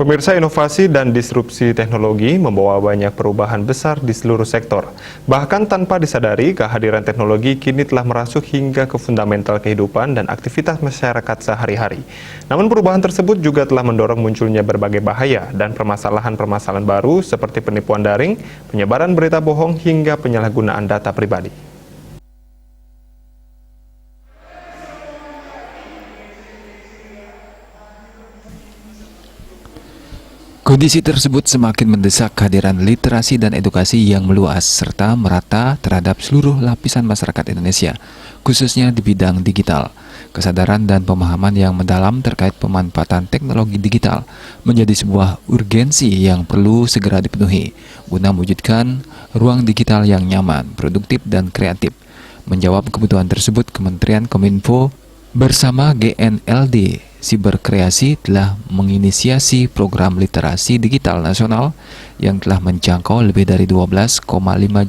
Pemirsa, inovasi dan disrupsi teknologi membawa banyak perubahan besar di seluruh sektor. Bahkan tanpa disadari, kehadiran teknologi kini telah merasuk hingga ke fundamental kehidupan dan aktivitas masyarakat sehari-hari. Namun perubahan tersebut juga telah mendorong munculnya berbagai bahaya dan permasalahan-permasalahan baru seperti penipuan daring, penyebaran berita bohong, hingga penyalahgunaan data pribadi. Kondisi tersebut semakin mendesak kehadiran literasi dan edukasi yang meluas serta merata terhadap seluruh lapisan masyarakat Indonesia, khususnya di bidang digital. Kesadaran dan pemahaman yang mendalam terkait pemanfaatan teknologi digital menjadi sebuah urgensi yang perlu segera dipenuhi guna mewujudkan ruang digital yang nyaman, produktif, dan kreatif. Menjawab kebutuhan tersebut, Kementerian Kominfo bersama GNLD Siberkreasi telah menginisiasi program literasi digital nasional yang telah menjangkau lebih dari 12,5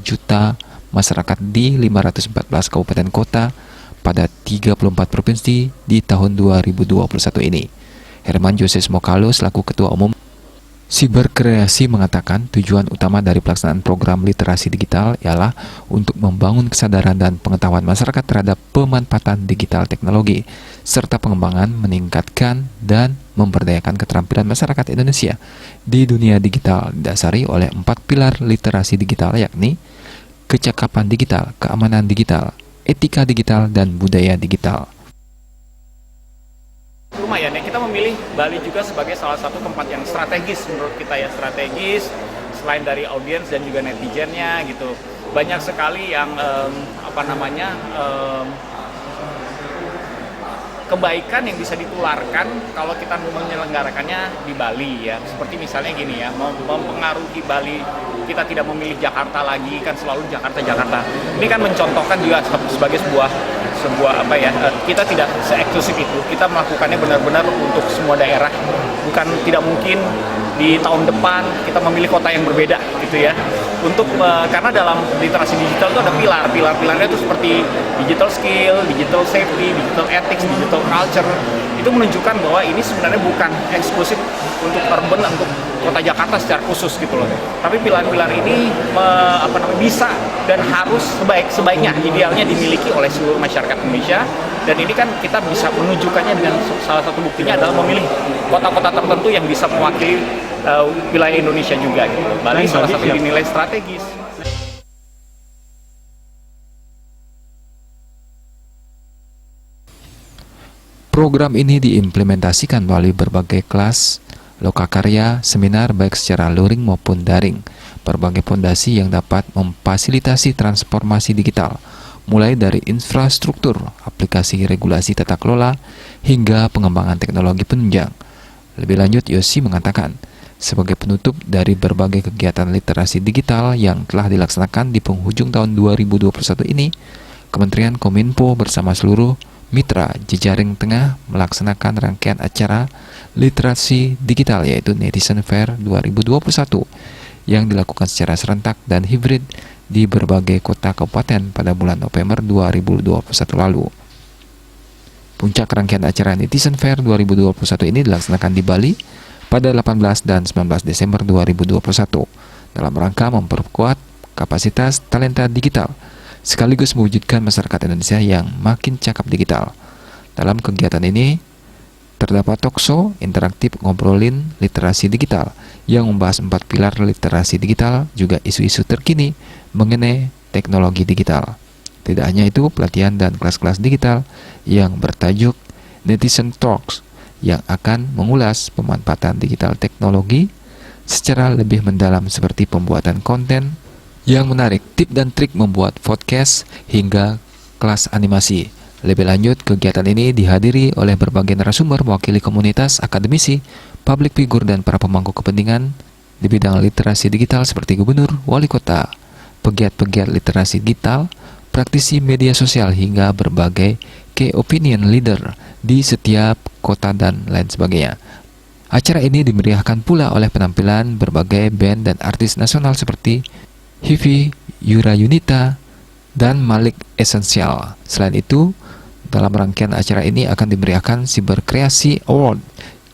juta masyarakat di 514 kabupaten kota pada 34 provinsi di tahun 2021 ini. Herman Joses Mokalo selaku Ketua Umum Siberkreasi mengatakan tujuan utama dari pelaksanaan program literasi digital ialah untuk membangun kesadaran dan pengetahuan masyarakat terhadap pemanfaatan digital teknologi, serta pengembangan, meningkatkan, dan memberdayakan keterampilan masyarakat Indonesia di dunia digital didasari oleh 4 pilar literasi digital, yakni kecakapan digital, keamanan digital, etika digital, dan budaya digital. Lumayan ya, kita memilih Bali juga sebagai salah satu tempat yang strategis menurut kita ya, strategis selain dari audiens dan juga netizennya gitu. Banyak sekali yang kebaikan yang bisa ditularkan kalau kita menyelenggarakannya di Bali ya. Seperti misalnya gini ya, mempengaruhi Bali, kita tidak memilih Jakarta lagi, kan selalu Jakarta. Ini kan mencontohkan juga sebagai sebuah kita tidak se-eksklusif itu, kita melakukannya benar-benar untuk semua daerah. Bukan tidak mungkin di tahun depan kita memilih kota yang berbeda gitu ya. Karena dalam literasi digital itu ada pilar-pilarnya itu seperti digital skill, digital safety, digital ethics, digital culture. Itu menunjukkan bahwa ini sebenarnya bukan eksklusif untuk urban, untuk kota Jakarta secara khusus gitu loh. Tapi pilar-pilar ini bisa dan harus sebaiknya idealnya dimiliki oleh seluruh masyarakat Indonesia. Dan ini kan kita bisa menunjukkannya dengan salah satu buktinya adalah memilih kota-kota tertentu yang bisa mewakili wilayah Indonesia juga gitu. Bali salah satu dinilai strategis. Program ini diimplementasikan melalui berbagai kelas, lokakarya, seminar baik secara luring maupun daring, berbagai fondasi yang dapat memfasilitasi transformasi digital, mulai dari infrastruktur, aplikasi regulasi tata kelola, hingga pengembangan teknologi penunjang. Lebih lanjut, Yosi mengatakan, sebagai penutup dari berbagai kegiatan literasi digital yang telah dilaksanakan di penghujung tahun 2021 ini, Kementerian Kominfo bersama seluruh mitra jejaring tengah melaksanakan rangkaian acara literasi digital yaitu Netizen Fair 2021 yang dilakukan secara serentak dan hibrid di berbagai kota kabupaten pada bulan November 2021 lalu. Puncak rangkaian acara Netizen Fair 2021 ini dilaksanakan di Bali pada 18 dan 19 Desember 2021 dalam rangka memperkuat kapasitas talenta digital sekaligus mewujudkan masyarakat Indonesia yang makin cakap digital. Dalam kegiatan ini terdapat talkshow interaktif ngobrolin literasi digital yang membahas 4 pilar literasi digital, juga isu-isu terkini mengenai teknologi digital. Tidak hanya itu, pelatihan dan kelas-kelas digital yang bertajuk Netizen Talks yang akan mengulas pemanfaatan digital teknologi secara lebih mendalam seperti pembuatan konten yang menarik, tip dan trik membuat podcast, hingga kelas animasi. Lebih lanjut, kegiatan ini dihadiri oleh berbagai narasumber mewakili komunitas, akademisi, public figure, dan para pemangku kepentingan di bidang literasi digital seperti gubernur, wali kota, pegiat-pegiat literasi digital, praktisi media sosial, hingga berbagai key opinion leader di setiap kota dan lain sebagainya. Acara ini dimeriahkan pula oleh penampilan berbagai band dan artis nasional seperti Hivi, Yura Yunita, dan Malik Essential. Selain itu, dalam rangkaian acara ini akan diberiakan Siberkreasi Award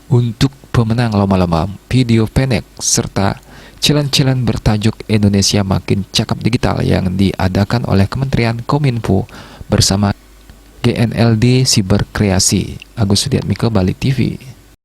untuk pemenang lomba-lomba video pendek serta challenge-challenge bertajuk Indonesia Makin Cakap Digital yang diadakan oleh Kementerian Kominfo bersama GNLD Siberkreasi. Agus Sudiatmiko, Bali TV.